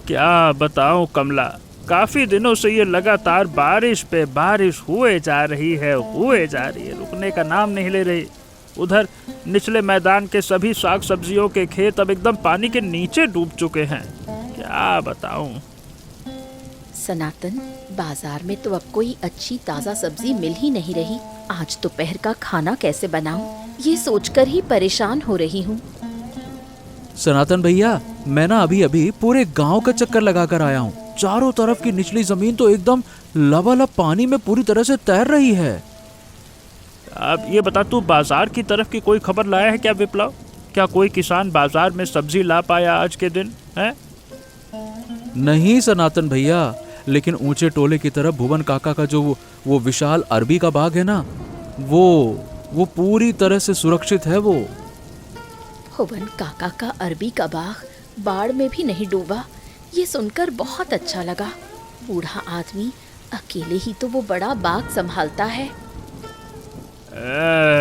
क्या बताऊं कमला, काफी दिनों से ये लगातार बारिश पे बारिश हुए जा रही है, रुकने का नाम नहीं ले रही। उधर निचले मैदान के सभी साग सब्जियों के खेत अब एकदम पानी के नीचे डूब चुके हैं। क्या बताऊं। सनातन, बाजार में तो अब कोई अच्छी ताज़ा सब्जी मिल ही नहीं रही। आज दोपहर का खाना कैसे बनाऊं, ये सोचकर ही परेशान हो रही हूँ। सनातन भैया, मैं ना अभी अभी पूरे गांव का चक्कर लगा कर आया हूँ। चारों तरफ की निचली जमीन तो एकदम लबालब पानी में पूरी तरह से तैर रही है। अब ये बता, तू बाजार की तरफ की कोई खबर लाया है क्या विप्लव? क्या कोई किसान बाजार में सब्जी ला पाया आज के दिन है? नहीं सनातन भैया, लेकिन ऊंचे टोले की तरफ भुवन काका का जो वो विशाल अरबी का बाग है ना, वो पूरी तरह से सुरक्षित है। वो भुवन काका का अरबी का बाग बाढ़ में भी नहीं डूबा, ये सुनकर बहुत अच्छा लगा। बूढ़ा आदमी अकेले ही तो वो बड़ा बाग संभालता है।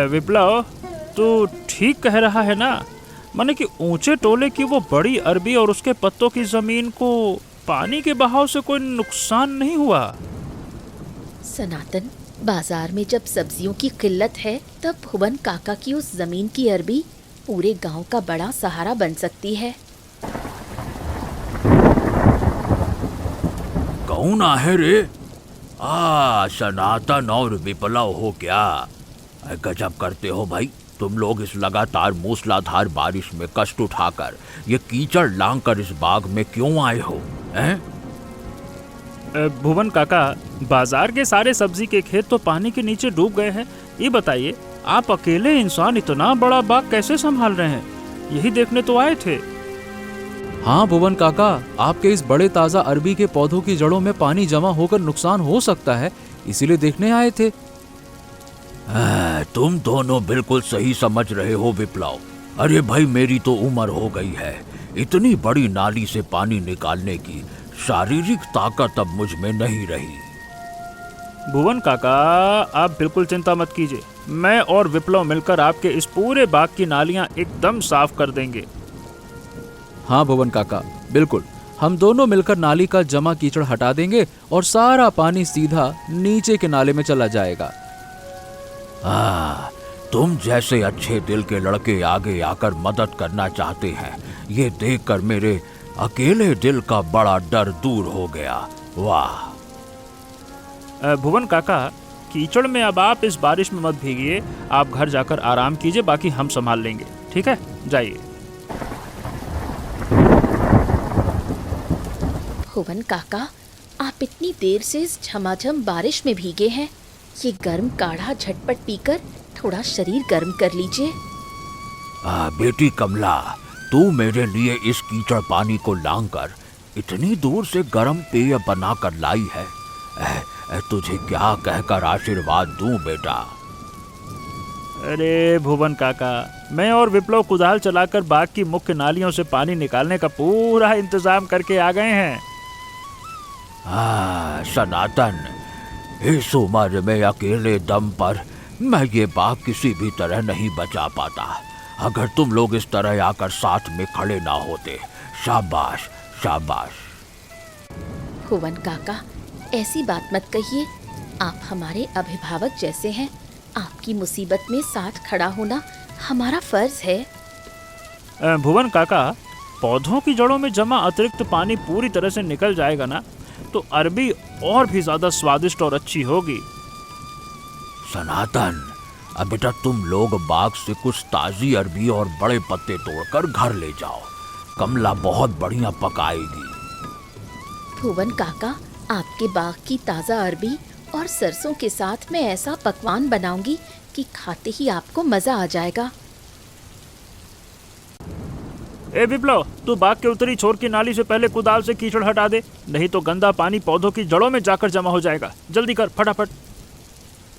विप्लव, तू ठीक कह रहा है ना? माने कि ऊंचे टोले की वो बड़ी अरबी और उसके पत्तों की जमीन को पानी के बहाव से कोई नुकसान नहीं हुआ। सनातन, बाजार में जब सब्जियों की किल्लत है तब भुवन काका की उस जमीन की अरबी पूरे गांव का बड़ा सहारा बन सकती है। कौन है रे? सनातन और विप्लव हो क्या? गजब करते हो भाई तुम लोग। इस लगातार मूसलाधार बारिश में कष्ट उठाकर ये कीचड़ लांघकर इस बाग में क्यों आए हो? भुवन काका, बाजार के सारे सब्जी के खेत तो पानी के नीचे डूब गए हैं। ये बताइए, आप अकेले इंसान इतना बड़ा बाग कैसे संभाल रहे हैं? यही देखने तो आए थे। हाँ भुवन काका, आपके इस बड़े ताजा अरबी के पौधों की जड़ों में पानी जमा होकर नुकसान हो सकता है, इसीलिए देखने आए थे। तुम दोनों बिल्कुल सही समझ रहे हो विप्लव। अरे भाई, मेरी तो उम्र हो गई है, इतनी बड़ी नाली से पानी निकालने की शारीरिक ताकत अब मुझ में नहीं रही। भुवन काका, आप बिल्कुल चिंता मत कीजिए, मैं और विप्लव मिलकर आपके इस पूरे बाग की नालियां एकदम साफ कर देंगे। हाँ भुवन काका, बिल्कुल, हम दोनों मिलकर नाली का जमा कीचड़ हटा देंगे और सारा पानी सीधा नीचे के नाले में चला जाएगा। तुम जैसे अच्छे दिल के लड़के आगे आकर मदद करना चाहते हैं, ये देखकर मेरे अकेले दिल का बड़ा डर दूर हो गया। वाह। भुवन काका, कीचड़ में अब आप इस बारिश में मत भीगिए, आप घर जाकर आराम कीजिए, बाकी हम संभाल लेंगे, ठीक है? जाइए। भुवन काका, आप इतनी देर से इस झमाझम बारिश में भीगे हैं, ये गर्म काढ़ा झटपट पीकर थोड़ा शरीर गर्म कर लीजिए। बेटी कमला, तू मेरे लिए इस कीचड़ पानी को लांघकर इतनी दूर से गर्म पेय बनाकर लाई है। तुझे क्या कहकर आशीर्वाद दूं बेटा? अरे भुवन काका, मैं और विप्लव कुदाल चलाकर बाग की मुख्य नालियों से पानी निकालने का पूरा इंतजाम करके आ गए हैं। सनातन, इस उम्र में अकेले दम पर मैं ये बाग किसी भी तरह नहीं बचा पाता, अगर तुम लोग इस तरह आकर साथ में खड़े ना होते। शाबाश शाबाश। भुवन काका, ऐसी बात मत कहिए, आप हमारे अभिभावक जैसे हैं। आपकी मुसीबत में साथ खड़ा होना हमारा फर्ज है। भुवन काका, पौधों की जड़ों में जमा अतिरिक्त पानी पूरी तरह से निकल जाएगा ना, तो अरबी और भी ज्यादा स्वादिष्ट और अच्छी होगी। सनातन, अब बेटा तुम लोग बाग से कुछ ताजी अरबी और बड़े पत्ते तोड़कर घर ले जाओ, कमला बहुत बढ़िया पकाएगी। भुवन काका, आपके बाग की ताज़ा अरबी और सरसों के साथ मैं ऐसा पकवान बनाऊंगी कि खाते ही आपको मज़ा आ जाएगा। ए विप्लव, तू बाग के उत्तरी छोर की नाली से पहले कुदाल से कीचड़ हटा दे, नहीं तो गंदा पानी पौधों की जड़ों में जाकर जमा हो जाएगा। जल्दी कर, फटाफट।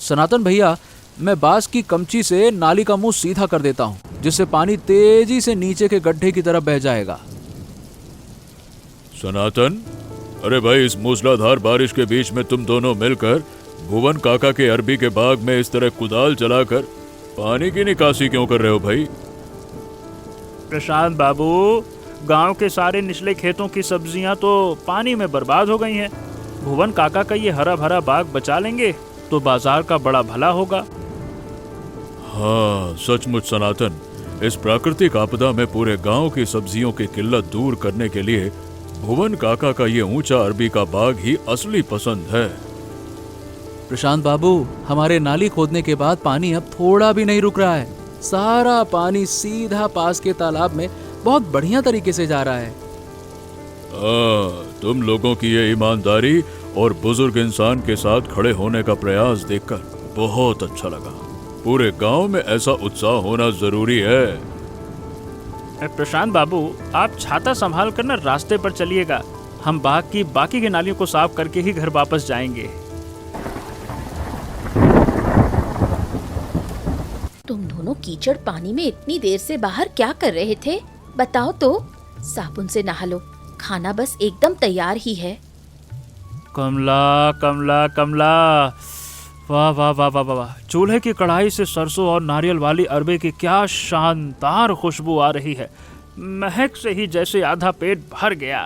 सनातन भैया, मैं बांस की कमची से नाली का मुंह सीधा कर देता हूँ, जिससे पानी तेजी से नीचे के गड्ढे की तरफ बह जाएगा। सनातन, अरे भाई, इस मूसलाधार बारिश के बीच में तुम दोनों मिलकर भुवन काका के अरबी के बाग में इस तरह कुदाल चलाकर पानी की निकासी क्यों कर रहे हो भाई? प्रशांत बाबू, गांव के सारे निचले खेतों की सब्जियां तो पानी में बर्बाद हो गई हैं। भुवन काका का ये हरा भरा बाग बचा लेंगे तो बाजार का बड़ा भला होगा। हाँ सचमुच सनातन, इस प्राकृतिक आपदा में पूरे गांव की सब्जियों की किल्लत दूर करने के लिए भुवन काका का ये ऊंचा अरबी का बाग ही असली पसंद है। प्रशांत बाबू, हमारे नाली खोदने के बाद पानी अब थोड़ा भी नहीं रुक रहा है। सारा पानी सीधा पास के तालाब में बहुत बढ़िया तरीके से जा रहा है। तुम लोगों की ये ईमानदारी और बुजुर्ग इंसान के साथ खड़े होने का प्रयास देखकर बहुत अच्छा लगा। पूरे गांव में ऐसा उत्साह होना जरूरी है। प्रशांत बाबू, आप छाता संभाल कर ना रास्ते पर चलिएगा। हम बाग की बाकी की नालियों को साफ करके ही घर वापस जाएंगे। तुम दोनों कीचड़ पानी में इतनी देर से बाहर क्या कर रहे थे? बताओ तो। साबुन से नहा लो, खाना बस एकदम तैयार ही है। कमला कमला कमला, वाह वाह वाह वाह वाह, चूल्हे की कढ़ाई से सरसों और नारियल वाली अरबे की क्या शानदार खुशबू आ रही है। महक से ही जैसे आधा पेट भर गया।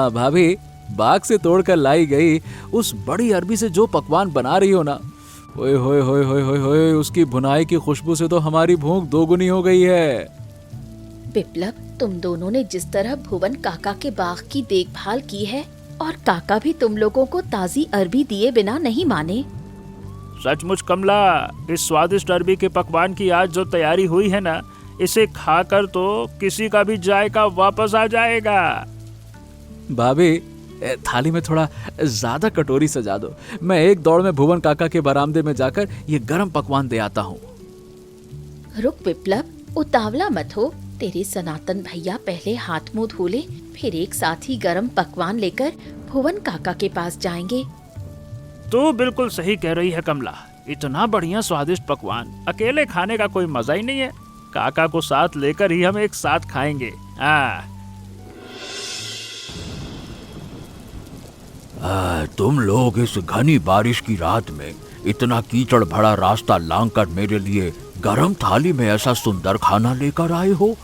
भाभी, बाग से तोड़कर लाई गई उस बड़ी अरबी से जो पकवान बना रही हो ना, ओए होए होए होए होए होए, उसकी भुनाई की खुशबू से तो हमारी भूख दोगुनी हो गई है। बिप्लब, तुम दोनों ने जिस तरह भुवन काका के बाग की देखभाल की है, और काका भी तुम लोगों को ताजी अरबी दिए बिना नहीं माने। सचमुच कमला, इस स्वादिष्ट अरबी के पकवान की आज जो तैयारी हुई है ना, इसे खाकर तो किसी का भी जायका वापस आ जाएगा। भाभी, थाली में थोड़ा ज्यादा कटोरी सजा दो। मैं एक दौड़ में भुवन काका के बरामदे में जाकर ये गर्म पकवान दे आता हूँ। रुक बिप्लब, उतावला मत हो। तेरे सनातन भैया पहले हाथ मुंह धो ले, फिर एक साथ ही गर्म पकवान लेकर भुवन काका के पास जाएंगे। तो बिल्कुल सही कह रही है कमला। इतना बढ़िया स्वादिष्ट पकवान अकेले खाने का कोई मजा ही नहीं है। काका को साथ लेकर ही हम एक साथ खाएंगे। तुम लोग इस घनी बारिश की रात में इतना कीचड़ भरा रास्ता लांघकर मेरे लिए गरम थाली में ऐसा सुंदर खाना लेकर आए हो।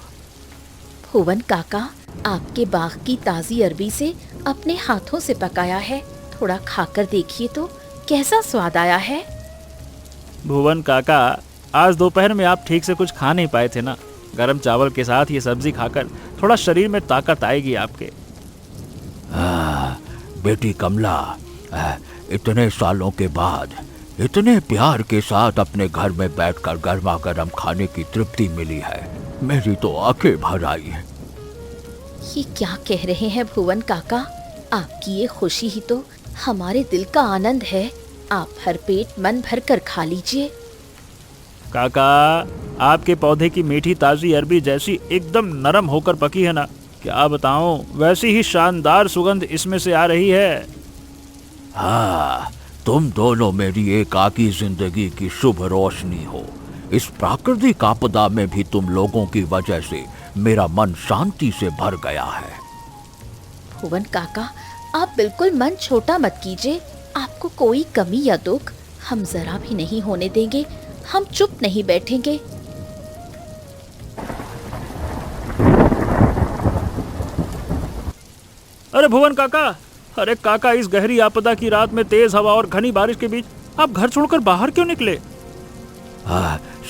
भुवन काका, आपके बाग की ताजी अरबी से अपने हाथों से पकाया है। थोड़ा खाकर देखिए तो कैसा स्वाद आया है। भुवन काका, आज दोपहर में आप ठीक से कुछ खा नहीं पाए थे ना। गरम चावल के साथ ये सब्जी खाकर थोड़ा शरीर में ताकत आएगी आपके। बेटी कमला, इतने सालों के बाद इतने प्यार के साथ अपने घर में बैठकर गर्मा गर्म खाने की तृप्ति मिली है। मेरी तो आंखें भर आई है। ये क्या कह रहे हैं भुवन काका? आपकी ये खुशी ही तो हमारे दिल का आनंद है। आप भर पेट मन भर कर खा लीजिए। काका, आपके पौधे की मीठी ताजी अरबी जैसी एकदम नरम होकर पकी है ना, क्या बताऊं, वैसी ही शानदार सुगंध इसमें से आ रही है। हाँ, तुम दोनों मेरी एकाकी जिंदगी की शुभ रोशनी हो। इस प्राकृतिक आपदा में भी तुम लोगों की वजह से मेरा मन शांति से भर गया है। भुवन काका, आप बिल्कुल मन छोटा मत कीजिए। आपको कोई कमी या दुख हम जरा भी नहीं होने देंगे। हम चुप नहीं बैठेंगे। अरे भुवन काका, अरे काका, इस गहरी आपदा की रात में तेज हवा और घनी बारिश के बीच आप घर छोड़कर बाहर क्यों निकले?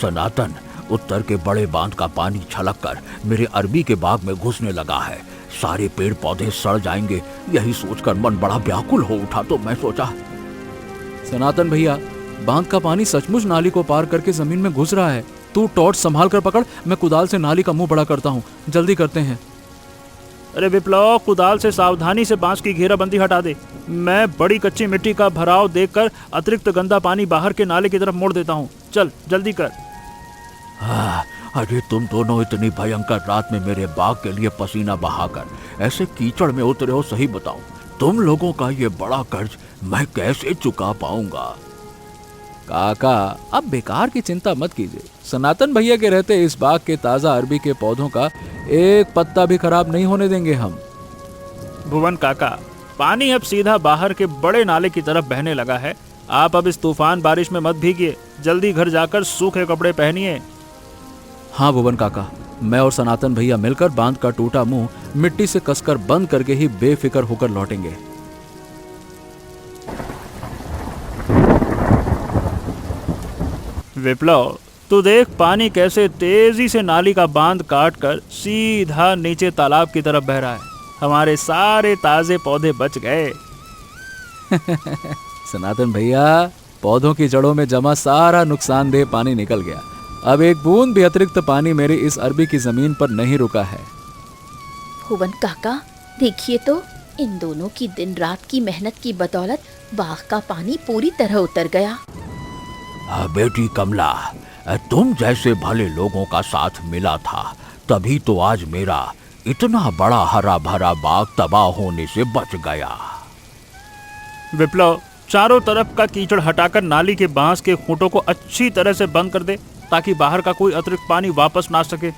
सनातन, उत्तर के बड़े बांध का पानी छलककर मेरे अरबी के बाग में घुसने लगा है। सारे पेड़ पौधे सड़ जाएंगे, यही सोचकर मन बड़ा व्याकुल हो उठा। तो मैं सोचा। सनातन भैया, बांध का पानी सचमुच नाली को पार करके जमीन में घुस रहा है। तू टॉर्च संभाल कर पकड़, मैं कुदाल से नाली का मुंह बड़ा करता हूँ। जल्दी करते हैं। अरे विप्लव, कुदाल से सावधानी से बांस की घेराबंदी हटा दे। मैं बड़ी कच्ची मिट्टी का भराव देखकर अतिरिक्त गंदा पानी बाहर के नाले की तरफ मोड़ देता हूँ। चल जल्दी कर। अरे तुम दोनों इतनी भयंकर रात में मेरे बाग के लिए पसीना बहाकर ऐसे कीचड़ में उतरे हो। सही बताऊं, तुम लोगों का ये बड़ा कर्ज मैं कैसे चुका पाऊंगा? काका, अब बेकार की चिंता मत कीजिए। सनातन भैया के रहते इस बाग के ताजा अरबी के पौधों का एक पत्ता भी खराब नहीं होने देंगे हम। भुवन काका, पानी अब सीधा बाहर के बड़े नाले की तरफ बहने लगा है। आप अब इस तूफान बारिश में मत भीगिए। जल्दी घर जाकर सूखे कपड़े पहनिए। हाँ भुवन काका, मैं और सनातन भैया मिलकर बांध का टूटा मुंह मिट्टी से कसकर बंद करके ही बेफिक्र होकर लौटेंगे। विप्लव, तू देख पानी कैसे तेजी से नाली का बांध काट कर सीधा नीचे तालाब की तरफ बह रहा है। हमारे सारे ताजे पौधे बच गए। सनातन भैया, पौधों की जड़ों में जमा सारा नुकसानदेह पानी निकल गया। अब एक बूंद भी अतिरिक्त पानी मेरी इस अरबी की जमीन पर नहीं रुका है। भुवन काका, देखिए तो इन दोनों की दिन रात की मेहनत की बदौलत बाग का पानी पूरी तरह उतर गया। बेटी कमला, तुम जैसे भले लोगों का साथ मिला था, तभी तो आज मेरा इतना बड़ा हरा भरा बाग तबाह होने से बच गया। विप्लव, चारों तरफ का कीचड़ हटाकर नाली के बांस के खूंटों को अच्छी तरह से बंद कर दे, ताकि बाहर का कोई अतिरिक्त पानी वापस ना सके।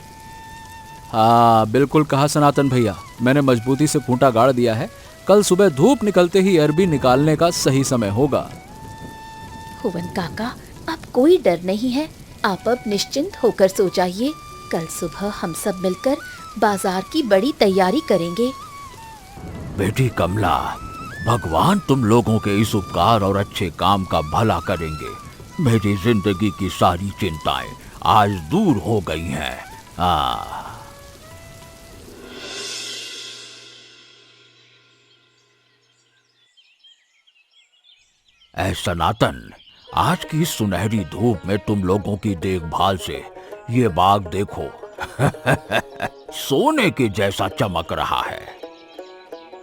हाँ, बिल्कुल कहा सनातन भैया, मैंने मजबूती से खूंटा गाड़ दिया है। कल सुबह धूप निकलते ही अरबी निकालने का सही समय होगा। भुवन काका, अब कोई डर नहीं है। आप अब निश्चिंत होकर सो जाइए। कल सुबह हम सब मिलकर बाजार की बड़ी तैयारी करेंगे। बेटी कमला, भगवान तुम लोगों के इस उपकार और अच्छे काम का भला करेंगे। मेरी जिंदगी की सारी चिंताएं आज दूर हो गई हैं। ऐ सनातन, आज की इस सुनहरी धूप में तुम लोगों की देखभाल से ये बाग देखो सोने के जैसा चमक रहा है।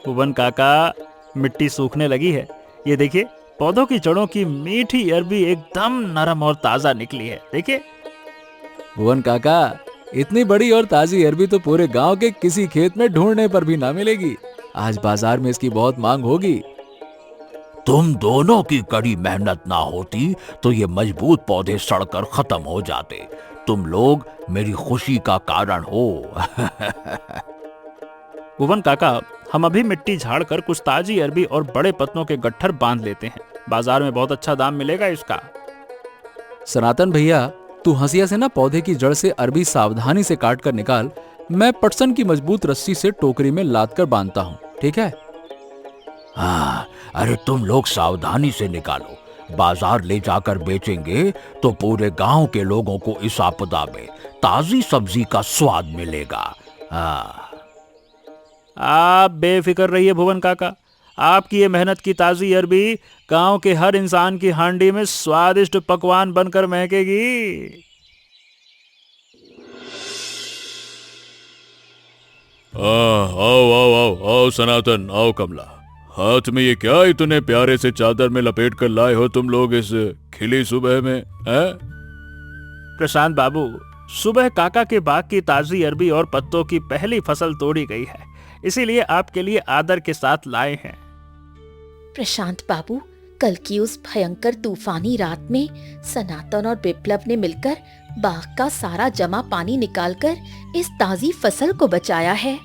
भुवन काका, मिट्टी सूखने लगी है। ये देखिए, पौधों की जड़ों की मीठी अरबी एकदम नरम और ताजा निकली है। देखिए। भुवन काका, इतनी बड़ी और ताजी अरबी तो पूरे गांव के किसी खेत में ढूंढने पर भी ना मिलेगी। आज बाजार में इसकी बहुत मांग होगी। तुम दोनों की कड़ी मेहनत ना होती तो ये मजबूत पौधे सड़कर खत्म हो जाते। तुम लोग मेरी खुशी का कारण हो। भुवन काका, हम अभी मिट्टी झाड़कर कुछ ताजी अरबी और बड़े पत्तों के गट्ठर बांध लेते हैं। बाजार में बहुत अच्छा दाम मिलेगा इसका। सनातन भैया, तू हंसिया से ना पौधे की जड़ से अरबी सावधानी से काट कर निकाल। मैं पटसन की मजबूत रस्सी से टोकरी में लाद कर बांधता हूँ, ठीक है? हाँ, अरे तुम लोग सावधानी से निकालो। बाजार ले जाकर बेचेंगे तो पूरे गांव के लोगों को इस आपदा में ताजी सब्जी का स्वाद मिलेगा। आप बेफिक्र रहिए भुवन काका, आपकी ये मेहनत की ताजी अरबी गांव के हर इंसान की हांडी में स्वादिष्ट पकवान बनकर महकेगी। आओ आओ आओ आओ सनातन, आओ कमला। हाथ में ये क्या इतने प्यारे से चादर में लपेट कर लाए हो तुम लोग इस खिली सुबह में, हैं? प्रशांत बाबू, सुबह काका के बाग की ताजी अरबी और पत्तों की पहली फसल तोड़ी गई है, इसीलिए आपके लिए आदर के साथ लाए हैं। प्रशांत बाबू, कल की उस भयंकर तूफानी रात में सनातन और विप्लव ने मिलकर बाग का सारा जमा पानी निकालकर इस ताजी फसल को बचाया है।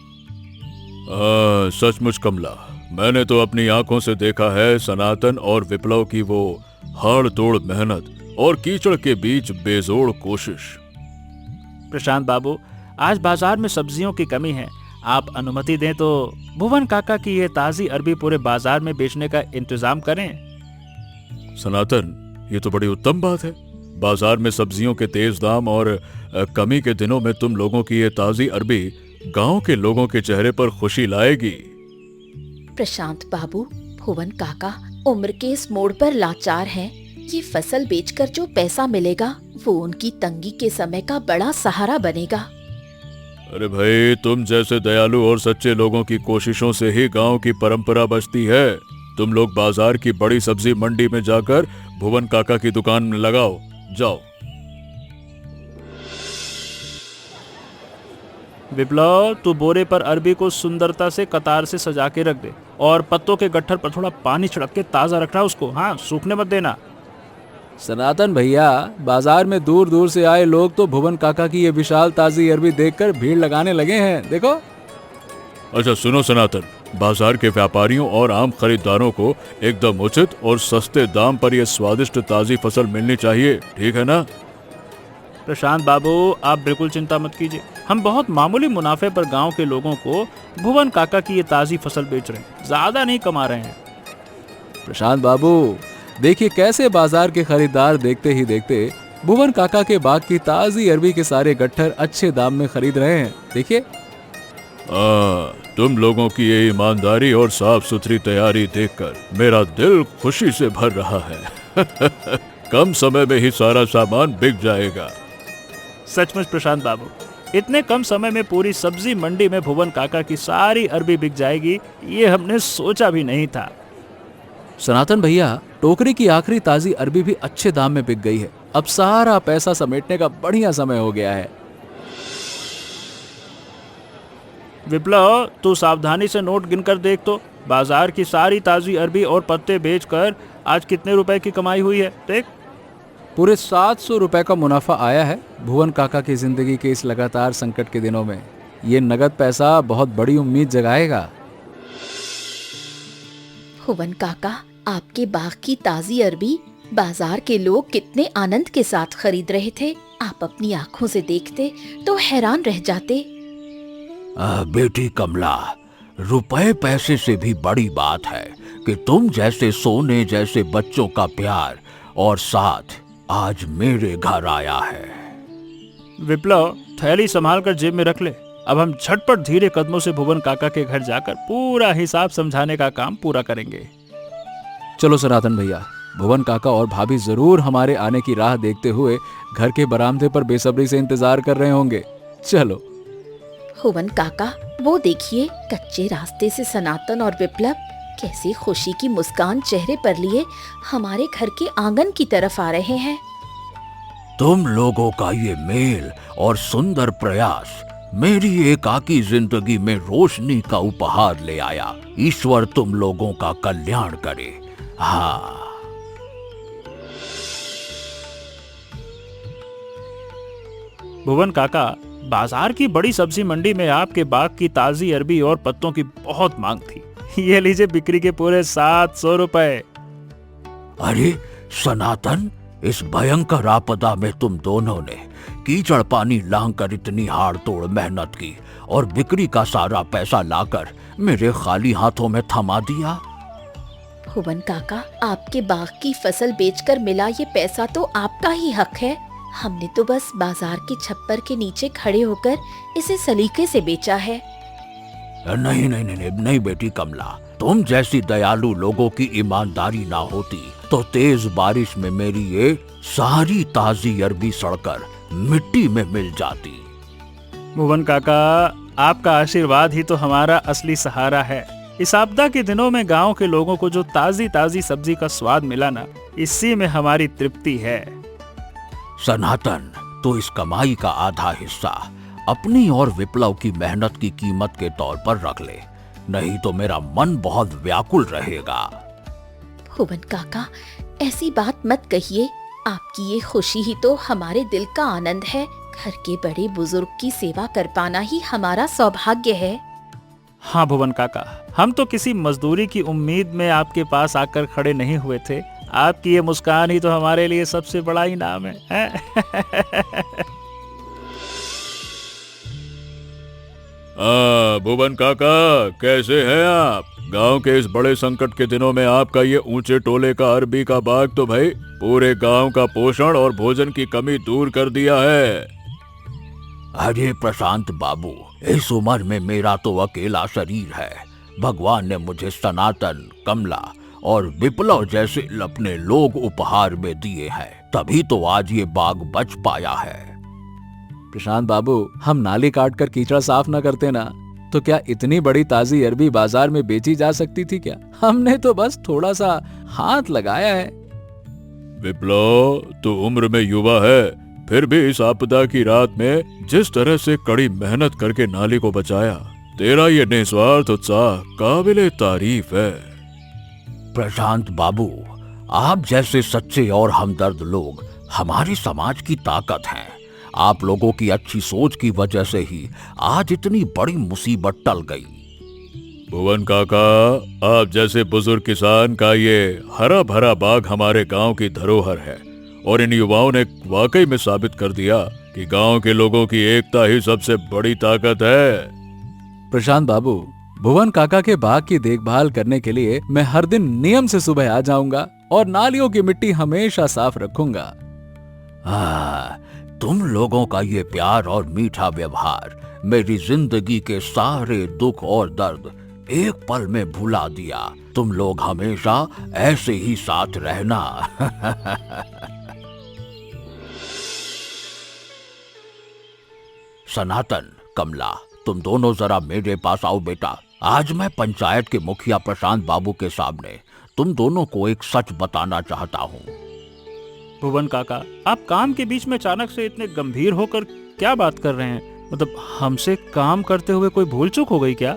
सचमुच कमला, मैंने तो अपनी आंखों से देखा है सनातन और विप्लव की वो हाड़ तोड़ मेहनत और कीचड़ के बीच बेजोड़ कोशिश। प्रशांत बाबू, आज बाजार में सब्जियों की कमी है। आप अनुमति दें तो भुवन काका की ये ताजी अरबी पूरे बाजार में बेचने का इंतजाम करें। सनातन, ये तो बड़ी उत्तम बात है। बाजार में सब्जियों के तेज दाम और कमी के दिनों में तुम लोगों की ये ताजी अरबी गांव के लोगों के चेहरे पर खुशी लाएगी। प्रशांत बाबू, भुवन काका उम्र के इस मोड़ पर लाचार हैं। ये फसल बेचकर जो पैसा मिलेगा वो उनकी तंगी के समय का बड़ा सहारा बनेगा। अरे भाई, तुम जैसे दयालु और सच्चे लोगों की कोशिशों से ही गांव की परंपरा बचती है। तुम लोग बाजार की बड़ी सब्जी मंडी में जाकर भुवन काका की दुकान में लगाओ, जाओ। विप्लव, तू बोरे पर अरबी को सुंदरता से कतार से सजा के रख दे और पत्तों के गट्ठर पर थोड़ा पानी छिड़क के ताजा रखना उसको। हाँ, सूखने मत देना। सनातन भैया, बाजार में दूर दूर से आए लोग तो भुवन काका की ये विशाल ताजी अरबी देखकर भीड़ लगाने लगे हैं, देखो। अच्छा सुनो सनातन, बाजार के व्यापारियों और आम खरीदारों को एकदम उचित और सस्ते दाम पर यह स्वादिष्ट ताजी फसल मिलनी चाहिए, ठीक है ना? प्रशांत बाबू, आप बिल्कुल चिंता मत कीजिए, हम बहुत मामूली मुनाफे पर गांव के लोगों को भुवन काका की ये ताज़ी फसल बेच रहे हैं, ज़्यादा नहीं कमा रहे हैं। प्रशांत बाबू, देखिए कैसे बाजार के खरीदार देखते ही देखते भुवन काका के बाग की ताज़ी अरबी के सारे गट्ठर अच्छे दाम में खरीद रहे हैं। देखिए। तुम लोगों की ये ईमानदारी और साफ सुथरी तैयारी देखकर मेरा दिल खुशी से भर रहा है। कम समय में ही सारा सामान बिक जाएगा। सचमुच प्रशांत बाबू, इतने कम समय में पूरी सब्जी मंडी में भुवन काका की सारी अरबी बिक जाएगी, ये हमने सोचा भी नहीं था। सनातन भैया, टोकरी की आखिरी ताज़ी अरबी भी अच्छे दाम में बिक गई है। अब सारा पैसा समेटने का बढ़िया समय हो गया है। विप्लव, तू सावधानी से नोट गिनकर देख तो, बाजार की सारी ताज़ी अरबी और पत्ते बेचकर आज कितने रुपए की कमाई हुई है, देख। पूरे 700 रुपए का मुनाफा आया है भुवन काका की जिंदगी के इस लगातार संकट के दिनों में। ये नगद पैसा बहुत बड़ी उम्मीद जगाएगा। भुवन काका, आपके बाग की ताज़ी अरबी बाजार के लोग कितने आनंद के साथ खरीद रहे थे। आप अपनी आंखों से देखते तो हैरान रह जाते। बेटी कमला, रुपए पैसे से भी बड़ी बात है कि तुम जैसे सोने जैसे बच्चों का प्यार और साथ आज मेरे घर आया है। विप्लव, थैली संभाल कर जेब में रख ले। अब हम झटपट धीरे कदमों से भुवन काका के घर जाकर पूरा हिसाब समझाने का काम पूरा करेंगे। चलो सनातन भैया, भुवन काका और भाभी जरूर हमारे आने की राह देखते हुए घर के बरामदे पर बेसब्री से इंतजार कर रहे होंगे। चलो। भुवन काका, वो देखिए कच्चे रास्ते से सनातन और विप्लव कैसी खुशी की मुस्कान चेहरे पर लिए हमारे घर के आंगन की तरफ आ रहे हैं। तुम लोगों का ये मेल और सुंदर प्रयास मेरी एकाकी जिंदगी में रोशनी का उपहार ले आया। ईश्वर तुम लोगों का कल्याण करे। हाँ। भुवन काका, बाजार की बड़ी सब्जी मंडी में आपके बाग की ताज़ी अरबी और पत्तों की बहुत मांग थी। ये लीजिए बिक्री के पूरे 700 रुपए। अरे सनातन, इस भयंकर आपदा में तुम दोनों ने कीचड़ पानी लांग कर इतनी हाड़ तोड़ मेहनत की और बिक्री का सारा पैसा लाकर मेरे खाली हाथों में थमा दिया। भुवन काका, आपके बाग की फसल बेचकर मिला ये पैसा तो आपका ही हक है। हमने तो बस बाजार के छप्पर के नीचे खड़े होकर इसे सलीके से बेचा है। नहीं नहीं नहीं नहीं, नहीं बेटी कमला, तुम जैसी दयालु लोगों की ईमानदारी ना होती तो तेज बारिश में मेरी ये सारी ताजी अरबी सड़कर मिट्टी में मिल जाती। भुवन काका, आपका आशीर्वाद ही तो हमारा असली सहारा है। इस आपदा के दिनों में गांव के लोगों को जो ताजी ताजी सब्जी का स्वाद मिला ना, इसी में हमारी तृप्ति है। सनातन, तो इस कमाई का आधा हिस्सा अपनी और विप्लव की मेहनत की कीमत के तौर पर रख ले, नहीं तो मेरा मन बहुत व्याकुल रहेगा। भुवन काका, ऐसी बात मत कहिए। आपकी ये खुशी ही तो हमारे दिल का आनंद है। घर के बड़े बुजुर्ग की सेवा कर पाना ही हमारा सौभाग्य है। हाँ भुवन काका, हम तो किसी मजदूरी की उम्मीद में आपके पास आकर खड़े नहीं हुए थे। आपकी ये मुस्कान ही तो हमारे लिए सबसे बड़ा इनाम है। भुवन काका, कैसे हैं आप? गांव के इस बड़े संकट के दिनों में आपका ये ऊंचे टोले का अरबी का बाग तो भाई पूरे गांव का पोषण और भोजन की कमी दूर कर दिया है। अरे प्रशांत बाबू, इस उम्र में मेरा तो अकेला शरीर है। भगवान ने मुझे सनातन, कमला और विप्लव जैसे अपने लोग उपहार में दिए हैं, तभी तो आज ये बाग बच पाया है। प्रशांत बाबू, हम नाली काट कर कीचड़ साफ न करते ना, तो क्या इतनी बड़ी ताजी अरबी बाजार में बेची जा सकती थी क्या? हमने तो बस थोड़ा सा हाथ लगाया है। विप्लव, तू उम्र में युवा है, फिर भी इस आपदा की रात में जिस तरह से कड़ी मेहनत करके नाली को बचाया, तेरा ये निस्वार्थ उत्साह काबिले तारीफ है। प्रशांत बाबू, आप जैसे सच्चे और हमदर्द लोग हमारे समाज की ताकत हैं। आप लोगों की अच्छी सोच की वजह से ही आज इतनी बड़ी मुसीबत टल गई। भुवन काका, आप जैसे बुजुर्ग किसान का ये हरा भरा बाग हमारे गांव की धरोहर है और इन युवाओं ने वाकई में साबित कर दिया कि गांव के लोगों की एकता ही सबसे बड़ी ताकत है। प्रशांत बाबू, भुवन काका के बाग की देखभाल करने के लिए मैं हर दिन नियम से सुबह आ जाऊंगा और नालियों की मिट्टी हमेशा साफ रखूंगा। तुम लोगों का ये प्यार और मीठा व्यवहार मेरी जिंदगी के सारे दुख और दर्द एक पल में भुला दिया। तुम लोग हमेशा ऐसे ही साथ रहना। सनातन, कमला, तुम दोनों जरा मेरे पास आओ बेटा। आज मैं पंचायत के मुखिया प्रशांत बाबू के सामने तुम दोनों को एक सच बताना चाहता हूँ। भुवन काका, आप काम के बीच में अचानक से इतने गंभीर होकर क्या बात कर रहे हैं? मतलब हमसे काम करते हुए कोई भूल चूक हो गई क्या?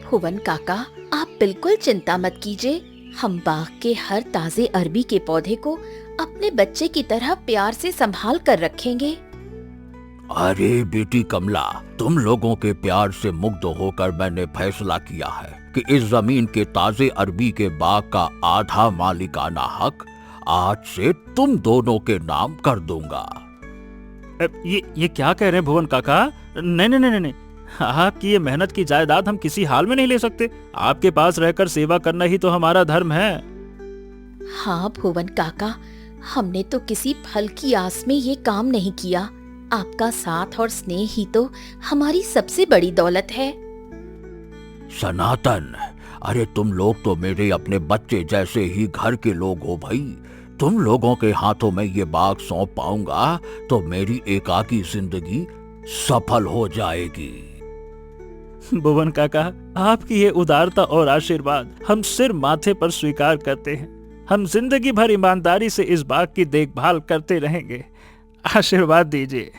भुवन काका, आप बिल्कुल चिंता मत कीजिए। हम बाग के हर ताजे अरबी के पौधे को अपने बच्चे की तरह प्यार से संभाल कर रखेंगे। अरे बेटी कमला, तुम लोगों के प्यार से मुग्ध होकर मैंने फैसला किया है कि इस जमीन के ताजे अरबी के बाग का आधा मालिकाना हक आज से तुम दोनों के नाम कर दूंगा। ये क्या कह रहे हैं भुवन काका? नहीं नहीं नहीं नहीं, आपकी ये मेहनत की जायदाद हम किसी हाल में नहीं ले सकते। आपके पास रहकर सेवा करना ही तो हमारा धर्म है। हाँ भुवन काका, हमने तो किसी फल की आस में ये काम नहीं किया। आपका साथ और स्नेह ही तो हमारी सबसे बड़ी दौलत है। सनातन, अरे तुम लोग तो मेरे अपने बच्चे जैसे ही घर के लोग हो भाई। तुम लोगों के हाथों में ये बाग सौंप पाऊंगा तो मेरी एकाकी जिंदगी सफल हो जाएगी। भुवन काका, आपकी ये उदारता और आशीर्वाद हम सिर माथे पर स्वीकार करते हैं। हम जिंदगी भर ईमानदारी से इस बाग की देखभाल करते रहेंगे। आशीर्वाद दीजिए।